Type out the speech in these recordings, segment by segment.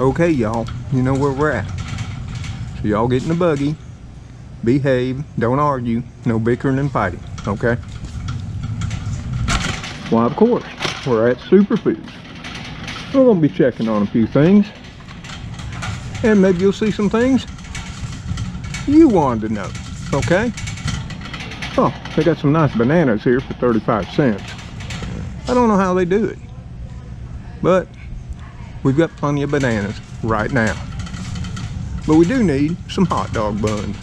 Okay, y'all, you know where we're at. So y'all get in the buggy, behave, don't argue, no bickering and fighting, okay? Well, of course, we're at Superfoods. We're gonna be checking on a few things. And maybe you'll see some things you wanted to know, okay? Oh, they got some nice bananas here for 35 cents. I don't know how they do it, but we've got plenty of bananas right now. But we do need some hot dog buns.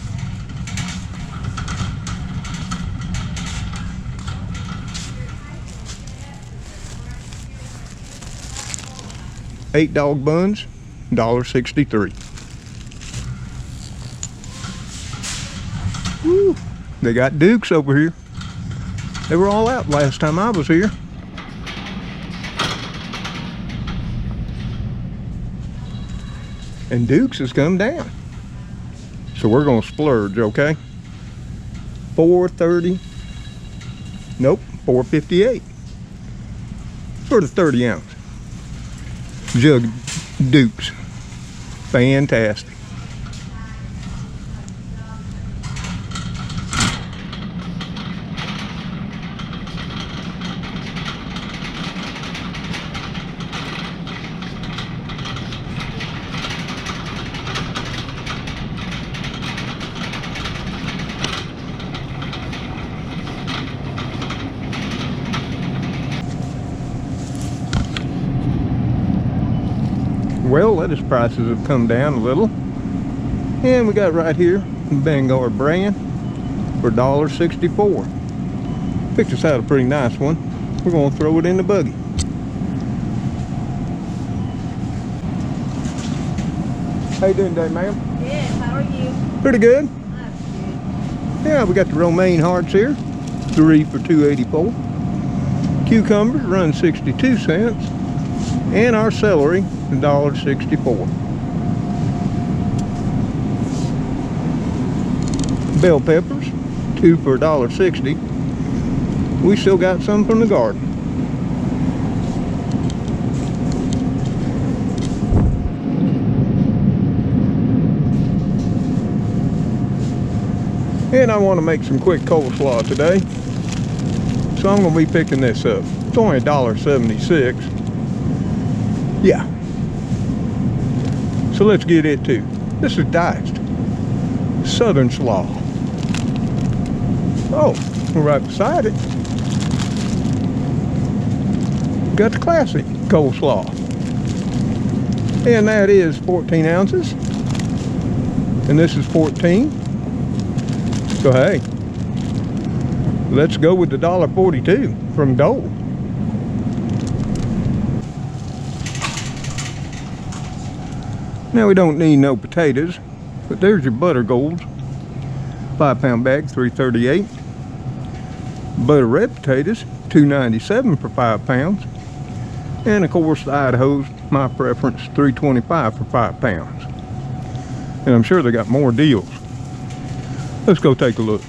$8 buns, $1.63. Woo. They got Dukes over here. They were all out last time I was here. And Dukes has come down. So we're gonna splurge, okay? $4.30. Nope, $4.58 for the 30 ounce jug Dukes. Fantastic. Well, lettuce prices have come down a little. And we got right here Bangor brand for $1.64. Picked us out a pretty nice one. We're going to throw it in the buggy. How you doing today, ma'am? Good. How are you? Pretty good. That's good. Yeah, we got the romaine hearts here. 3 for $2.84. Cucumbers run 62 cents. And our celery, $1.64. Bell peppers, 2 for $1.60. We still got some from the garden. And I want to make some quick coleslaw today, so I'm going to be picking this up. It's only $1.76. Yeah. So let's get it too. This is diced Southern slaw. Oh, we're right beside it. Got the classic coleslaw. And that is 14 ounces. And this is 14. So hey, let's go with the $1.42 from Dole. Now we don't need no potatoes, but there's your butter golds. 5-pound bag, $3.38. Butter red potatoes, $2.97 for 5 pounds. And of course the Idaho's, my preference, $3.25 for 5 pounds. And I'm sure they got more deals. Let's go take a look.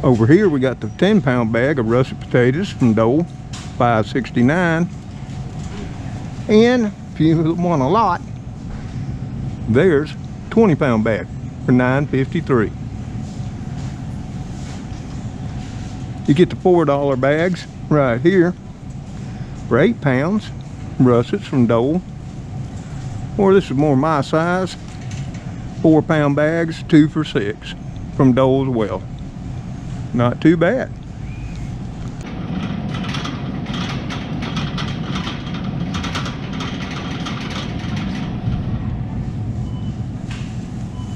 Over here we got the 10-pound bag of russet potatoes from Dole, $5.69. And if you want a lot, there's 20-pound bag for $9.53. You get the $4 bags right here for 8 pounds, russets from Dole. Or this is more my size, 4-pound bags, 2 for $6 from Dole as well. Not too bad.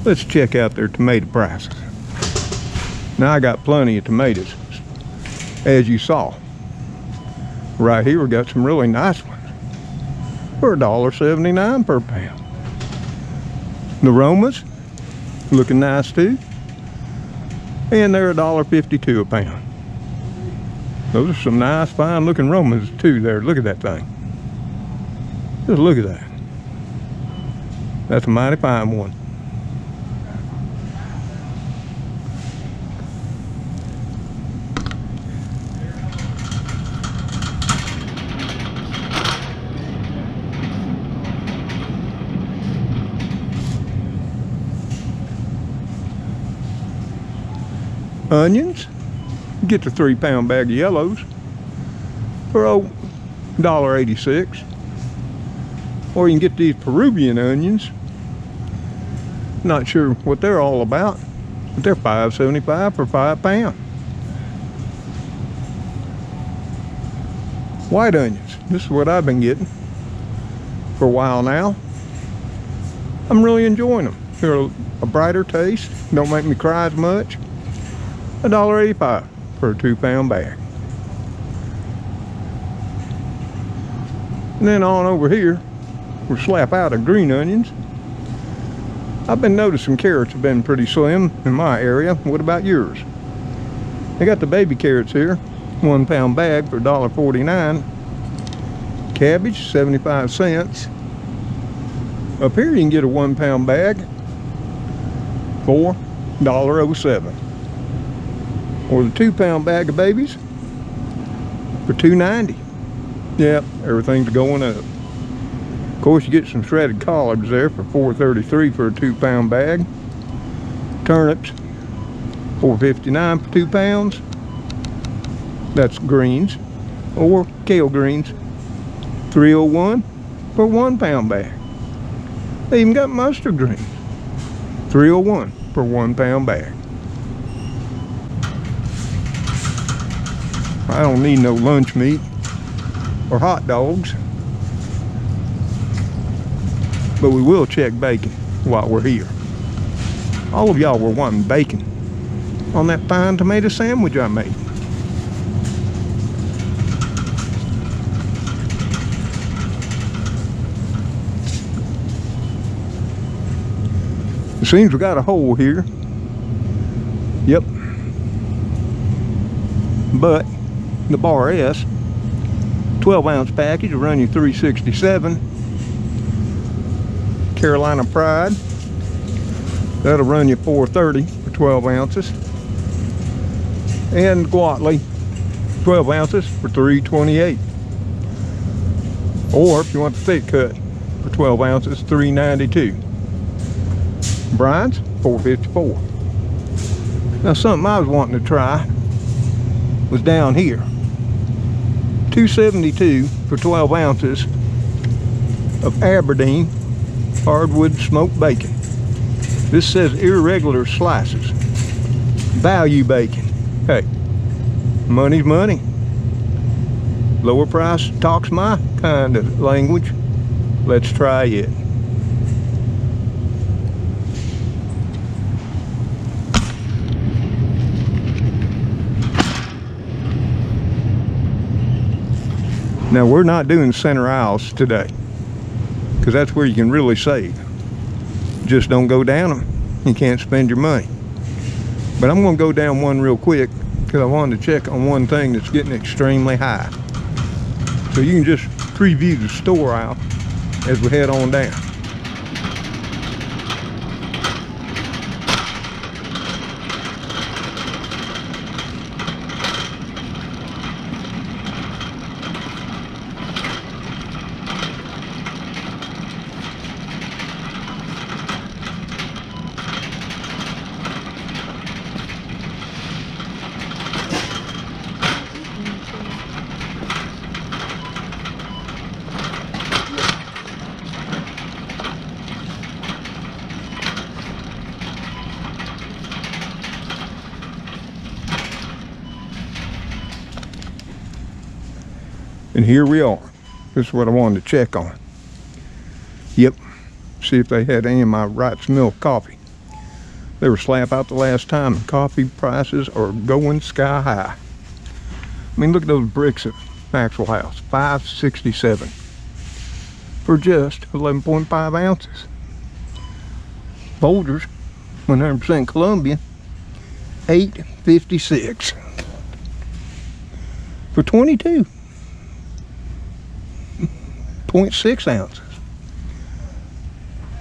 Let's check out their tomato prices. Now I got plenty of tomatoes, as you saw. Right here we got some really nice ones for $1.79 per pound. The Romas, looking nice too. And they're $1.52 a pound. Those are some nice fine looking Romas too there. Look at that thing. Just look at that. That's a mighty fine one. onions. You get the 3-pound bag of yellows for $1.86. Or you can get these Peruvian onions. Not sure what they're all about, but they're $5.75 for 5 pounds. White onions. This is what I've been getting for a while now. I'm really enjoying them. They're a brighter taste. Don't make me cry as much. $1.85 for a 2-pound bag. And then on over here, we'll slap out of green onions. I've been noticing carrots have been pretty slim in my area. What about yours? They got the baby carrots here, 1-pound bag for $1.49. Cabbage, 75 cents. Up here you can get a 1-pound bag for $1.07. Or the 2-pound bag of babies for $2.90. Yep, everything's going up. Of course, you get some shredded collards there for $4.33 for a 2-pound bag. Turnips, $4.59 for 2 pounds. That's greens or kale greens. $3.01 for a 1-pound bag. They even got mustard greens. $3.01 for a 1-pound bag. I don't need no lunch meat or hot dogs. But we will check bacon while we're here. All of y'all were wanting bacon on that fine tomato sandwich I made. It seems we got a hole here. Yep. But the Bar S 12-ounce package will run you $3.67. Carolina Pride, that'll run you $4.30 for 12 ounces. And Guatley, 12 ounces for $3.28. Or if you want the thick cut for 12 ounces, $3.92. Brian's, $4.54. Now something I was wanting to try was down here. $2.72 for 12 ounces of Aberdeen hardwood smoked bacon. This says irregular slices. Value bacon. Hey, money's money. Lower price talks my kind of language. Let's try it. Now we're not doing center aisles today, because that's where you can really save. Just don't go down them. You can't spend your money. But I'm going to go down one real quick because I wanted to check on one thing that's getting extremely high. So you can just preview the store aisle as we head on down. And here we are. This is what I wanted to check on. Yep. See if they had any of my Wright's Milk coffee. They were slap out the last time, and coffee prices are going sky high. I mean, look at those bricks at Maxwell House. $5.67 for just 11.5 ounces. Folgers, 100% Colombian, $8.56 for 22.6 ounces.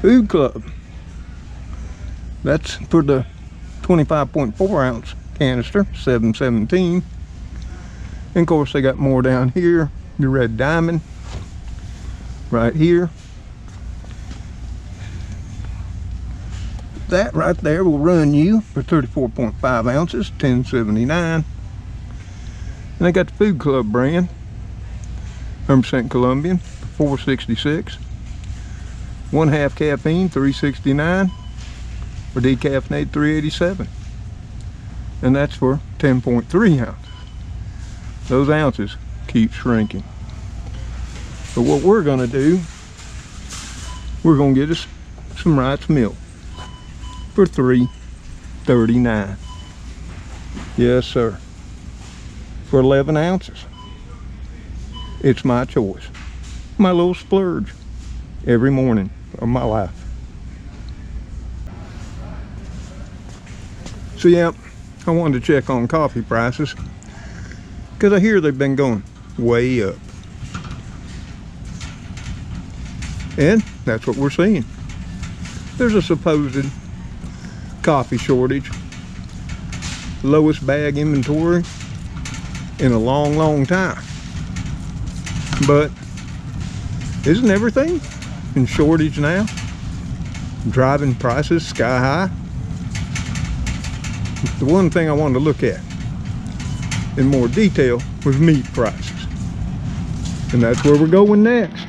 Food Club, that's for the 25.4 ounce canister, $7.17. And of course they got more down here. The Red Diamond right here, That right there will run you for 34.5 ounces, $10.79. And I got the Food Club brand, 100% Colombian, $4.66. 1/2 caffeine, $3.69. Or decaffeinated, $3.87. And that's for 10.3 ounces. Those ounces keep shrinking. But what we're gonna do, we're gonna get us some Wright's milk for $3.39. Yes, sir. For 11 ounces. It's my choice. My little splurge every morning of my life. So yeah, I wanted to check on coffee prices because I hear they've been going way up. And that's what we're seeing. There's a supposed coffee shortage. Lowest bag inventory in a long, long time. But isn't everything in shortage now? Driving prices sky high. The one thing I wanted to look at in more detail was meat prices. And that's where we're going next.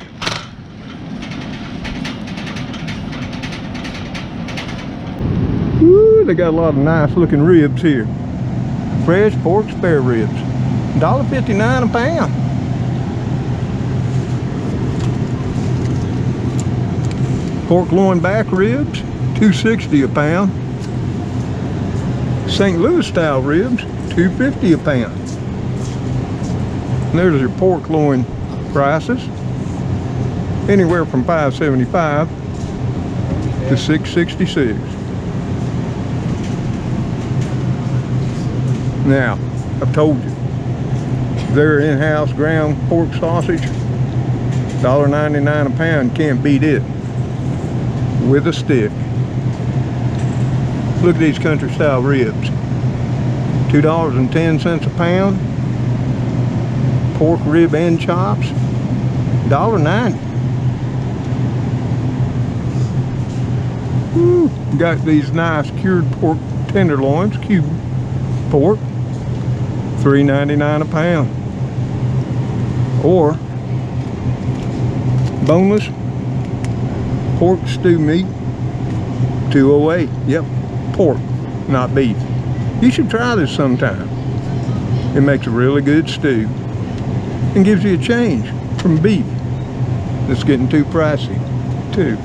Woo, they got a lot of nice looking ribs here. Fresh pork spare ribs, $1.59 a pound. Pork loin back ribs, $2.60 a pound. St. Louis style ribs, $2.50 a pound. And there's your pork loin prices, anywhere from $5.75 to $6.66. Now, I've told you, their in-house ground pork sausage, $1.99 a pound, can't beat it with a stick. Look at these country style ribs, $2.10 a pound. Pork rib and chops, $1.90. Woo. Got these nice cured pork tenderloins, cube pork, $3.99 a pound. Or boneless pork stew meat, $2.08. Yep, pork, not beef. You should try this sometime. It makes a really good stew and gives you a change from beef that's getting too pricey too.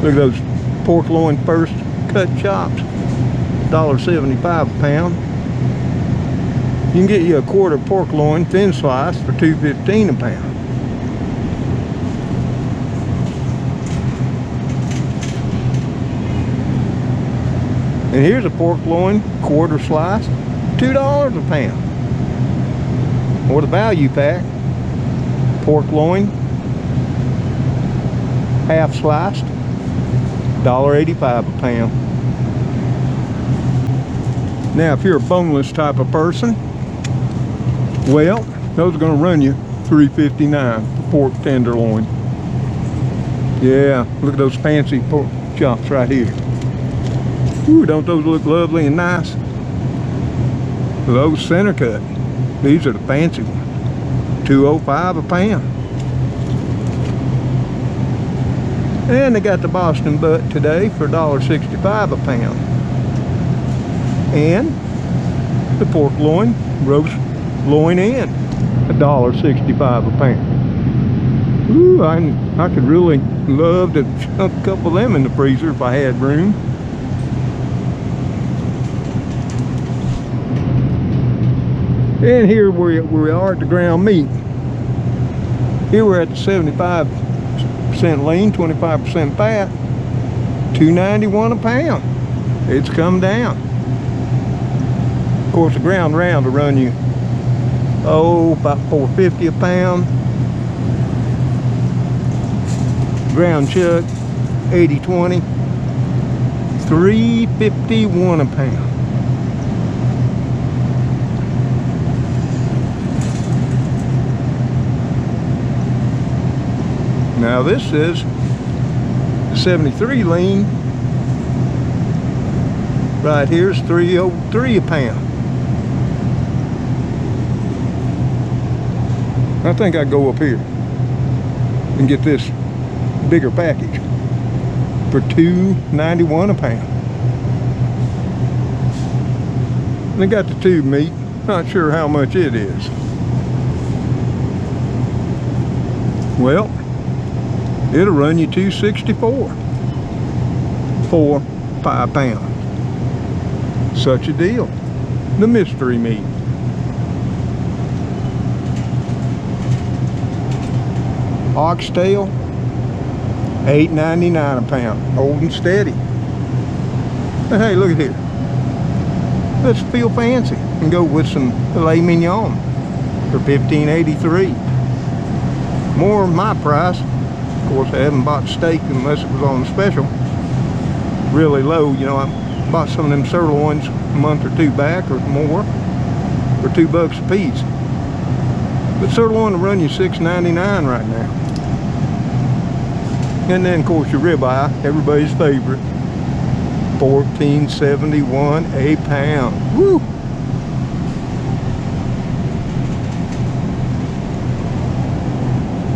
Look at those pork loin first cut chops, $1.75 a pound. You can get you a quarter pork loin thin slice for $2.15 a pound. And here's a pork loin quarter slice, $2 a pound. Or the value pack, pork loin half sliced, $1.85 a pound. Now if you're a boneless type of person, well, those are going to run you $3.59 for pork tenderloin. Yeah, look at those fancy pork chops right here. Ooh, don't those look lovely and nice? Those center cut. These are the fancy ones. $2.05 a pound. And they got the Boston butt today for $1.65 a pound. And the pork loin, roast loin in, $1.65 a pound. Ooh, I could really love to chuck a couple of them in the freezer if I had room. And here we are at the ground meat. Here we're at the 75% lean, 25% fat, $2.91 a pound. It's come down. Of course, the ground round will run you, about $4.50 a pound. Ground chuck, 80/20, $3.51 a pound. Now this says 73 lean. Right here's 303 a pound. I think I'd go up here and get this bigger package for $2.91 a pound. And they got the tube meat. Not sure how much it is. Well, it'll run you $2.64 for 5 pounds. Such a deal. The mystery meat. Oxtail, $8.99 a pound. Old and steady. But hey, look at here. Let's feel fancy and go with some filet mignon for $15.83. More my price. Of course, I haven't bought steak unless it was on special. Really low, you know. I bought some of them sirloins a month or two back or more for $2 a piece. But sirloin will run you $6.99 right now. And then, of course, your ribeye, everybody's favorite, $14.71 a pound. Woo!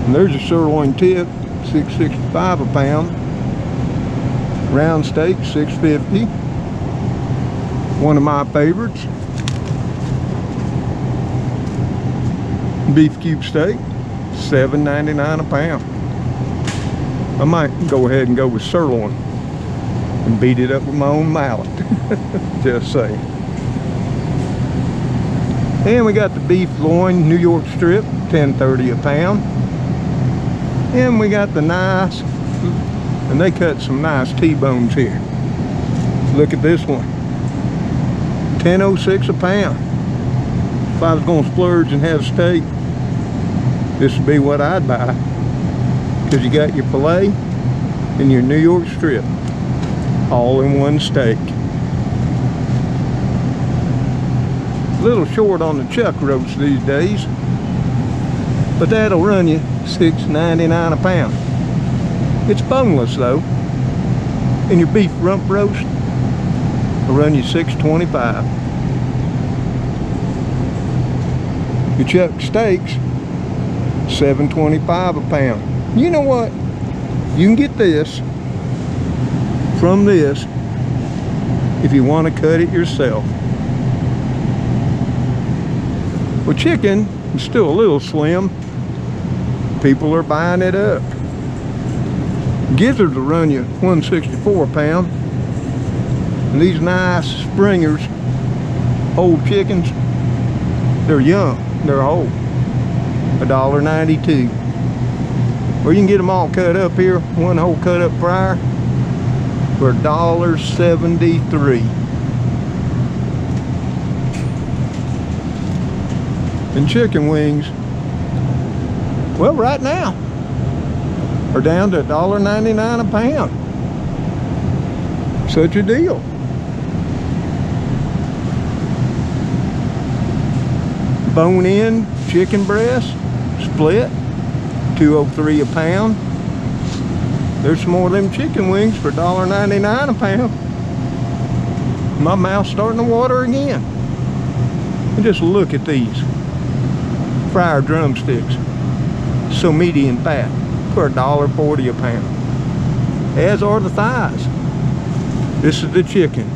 And there's a sirloin tip, $6.65 a pound. Round steak, $6.50. One of my favorites. Beef cube steak, $7.99 a pound. I might go ahead and go with sirloin and beat it up with my own mallet. Just saying. And we got the beef loin New York strip, $10.30 a pound. And we got the nice, and they cut some nice T-bones here. Look at this one, $10.06 a pound. If I was going to splurge and have steak, this would be what I'd buy. Because you got your filet and your New York strip all in one steak. A little short on the chuck roast these days, but that'll run you $6.99 a pound. It's boneless though. And your beef rump roast will run you $6.25. Your chuck steaks, $7.25 a pound. You know what? You can get this from this if you want to cut it yourself. Well, chicken is still a little slim. People are buying it up. Gizzards will run you $1.64 a pound. And these nice Springers, old chickens, they're young, they're old. $1.92. Or you can get them all cut up here, one whole cut up fryer for $1.73. And chicken wings, well, right now are down to $1.99 a pound. Such a deal. Bone-in chicken breast, split, $2.03 a pound. There's some more of them chicken wings for $1.99 a pound. My mouth's starting to water again. And just look at these fryer drumsticks, so meaty and fat, for $1.40 a pound. As are the thighs. This is the chicken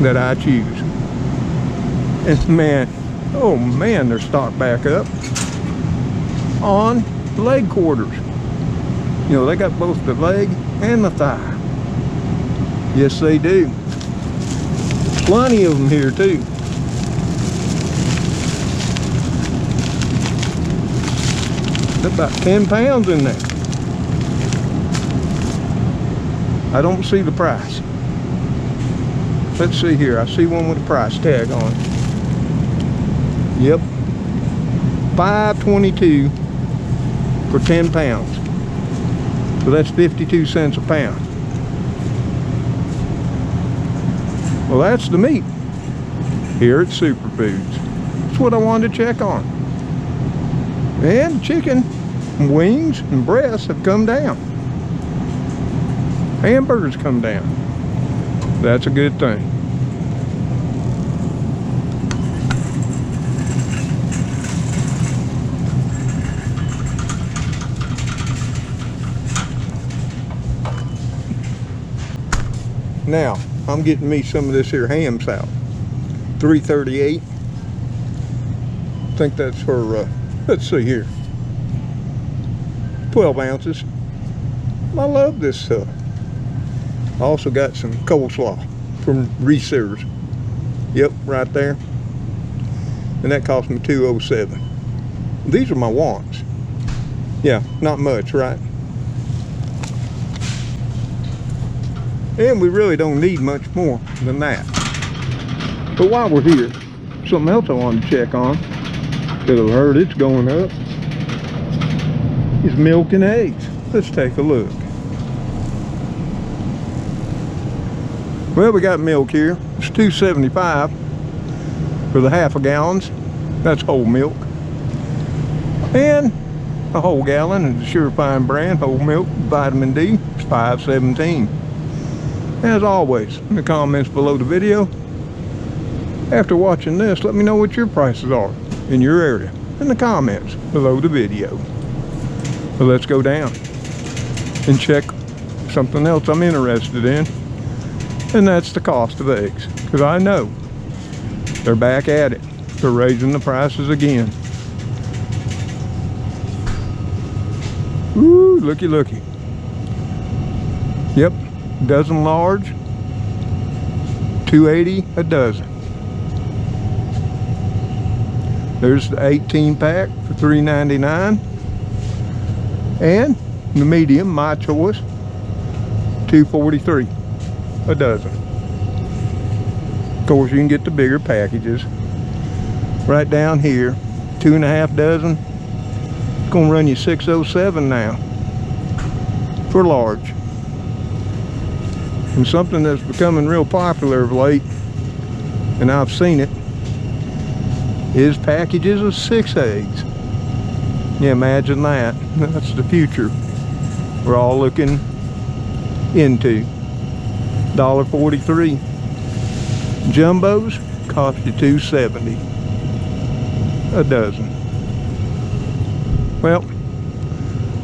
that I choose. And man, oh man, they're stocked back up on leg quarters. You know, they got both the leg and the thigh. Yes, they do. Plenty of them here too. There's about 10 pounds in there. I don't see the price. Let's see here. I see one with a price tag on it. Yep. $5.22 for 10 pounds. So that's 52 cents a pound. Well, that's the meat here at Superfoods. That's what I wanted to check on. And chicken, Wings and breasts have come down. Hamburgers come down. That's a good thing. Now, I'm getting me some of this here ham salad. $3.38. I think that's for, let's see here, 12 ounces. I love this stuff. I also got some coleslaw from Reese's. Yep, right there. And that cost me $2.07. These are my wants. Yeah, not much, right? And we really don't need much more than that. But while we're here, something else I wanted to check on, because I've heard it's going up, is milk and eggs. Let's take a look. Well, we got milk here. It's $2.75 for the half a gallons. That's whole milk. And a whole gallon is the Surefine brand whole milk vitamin D. It's $5.17. As always, in the comments below the video, after watching this, let me know what your prices are in your area in the comments below the video. So let's go down and check something else I'm interested in, and that's the cost of eggs, because I know they're back at it. They're raising the prices again. Ooh, looky looky. Yep, dozen large, $2.80 a dozen. There's the 18 pack for $3.99, and the medium, my choice, $2.43 a dozen. Of course, you can get the bigger packages. Right down here, 2.5 dozen. It's gonna run you $6.07 now for large. And something that's becoming real popular of late, and I've seen it, is packages of 6 eggs. Yeah, imagine that. That's the future we're all looking into. $1.43. Jumbos cost you $2.70 a dozen. Well,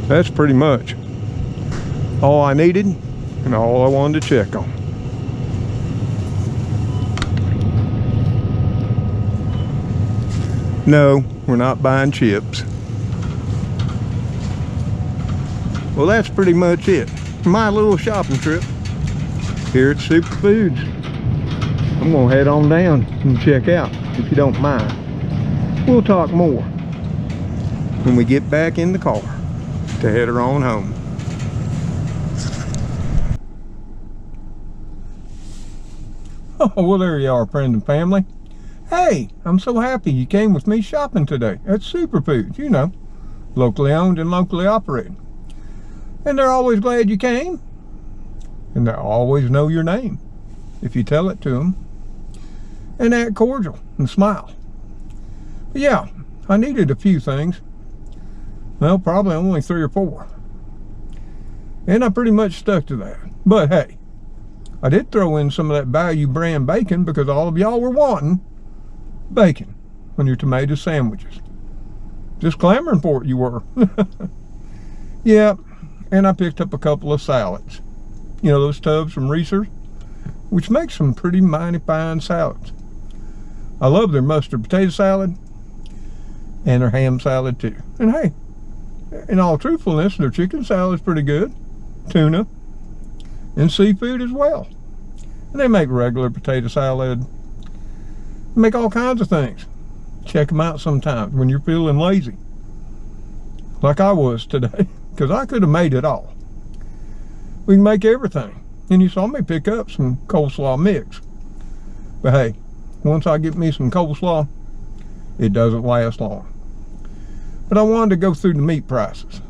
that's pretty much all I needed and all I wanted to check on. No, we're not buying chips. Well, that's pretty much it. My little shopping trip here at Superfoods. I'm gonna head on down and check out, if you don't mind. We'll talk more when we get back in the car to head her on home. Oh, well, there you are, friends and family. Hey, I'm so happy you came with me shopping today at Superfoods, you know, locally owned and locally operated. And they're always glad you came, and they always know your name if you tell it to them, and act cordial and smile. But yeah, I needed a few things. Well, probably only 3 or 4. And I pretty much stuck to that. But hey, I did throw in some of that value brand bacon because all of y'all were wanting bacon on your tomato sandwiches. Just clamoring for it, you were. Yeah, and I picked up a couple of salads. You know, those tubs from Reese's, which makes some pretty mighty fine salads. I love their mustard potato salad and their ham salad too. And hey, in all truthfulness, their chicken salad's pretty good. Tuna and seafood as well. And they make regular potato salad. They make all kinds of things. Check them out sometimes when you're feeling lazy, like I was today, because I could have made it all. We can make everything. And you saw me pick up some coleslaw mix. But hey, once I get me some coleslaw, it doesn't last long. But I wanted to go through the meat prices,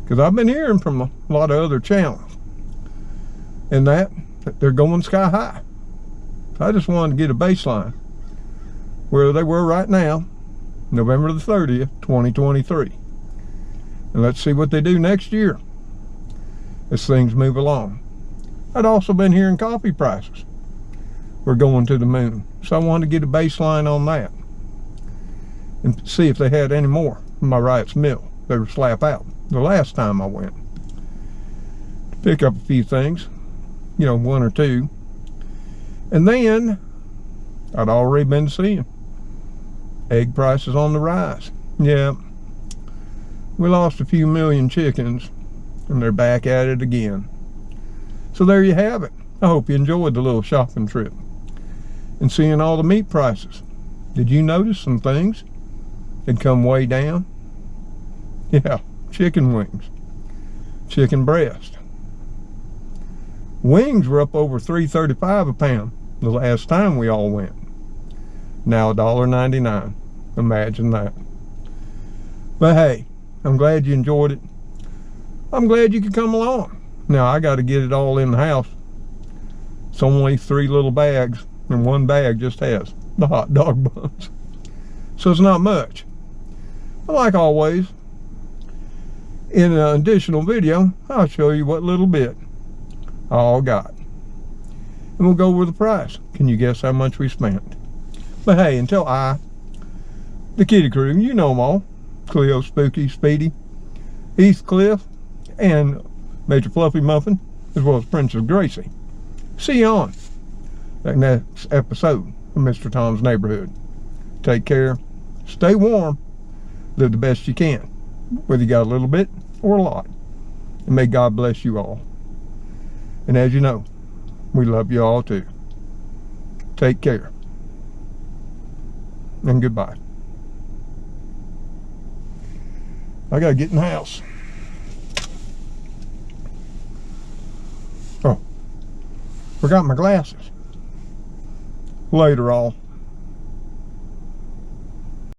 because I've been hearing from a lot of other channels, and that they're going sky high. So I just wanted to get a baseline where they were right now, November the 30th, 2023. And let's see what they do next year as things move along. I'd also been hearing coffee prices were going to the moon, so I wanted to get a baseline on that and see if they had any more in my Wright's mill. They were slap out the last time I went to pick up a few things, you know, one or two. And then I'd already been seeing egg prices on the rise. Yeah, we lost a few million chickens and they're back at it again. So there you have it. I hope you enjoyed the little shopping trip and seeing all the meat prices. Did you notice some things had come way down? Yeah, chicken wings, chicken breast. Wings were up over $3.35 a pound the last time we all went. Now $1.99. Imagine that. But hey, I'm glad you enjoyed it. I'm glad you could come along. Now I got to get it all in the house. It's only 3 little bags, and one bag just has the hot dog buns. So it's not much. But like always, in an additional video, I'll show you what little bit I all got. And we'll go over the price. Can you guess how much we spent? But hey, until the kitty crew, you know them all, Cleo, Spooky, Speedy, Heathcliff, and Major Fluffy Muffin, as well as Princess Gracie. See you on that next episode of Mr. Tom's Neighborhood. Take care, stay warm, live the best you can, whether you got a little bit or a lot. And may God bless you all. And as you know, we love you all too. Take care. And goodbye. I gotta get in the house. Oh, forgot my glasses. Later all.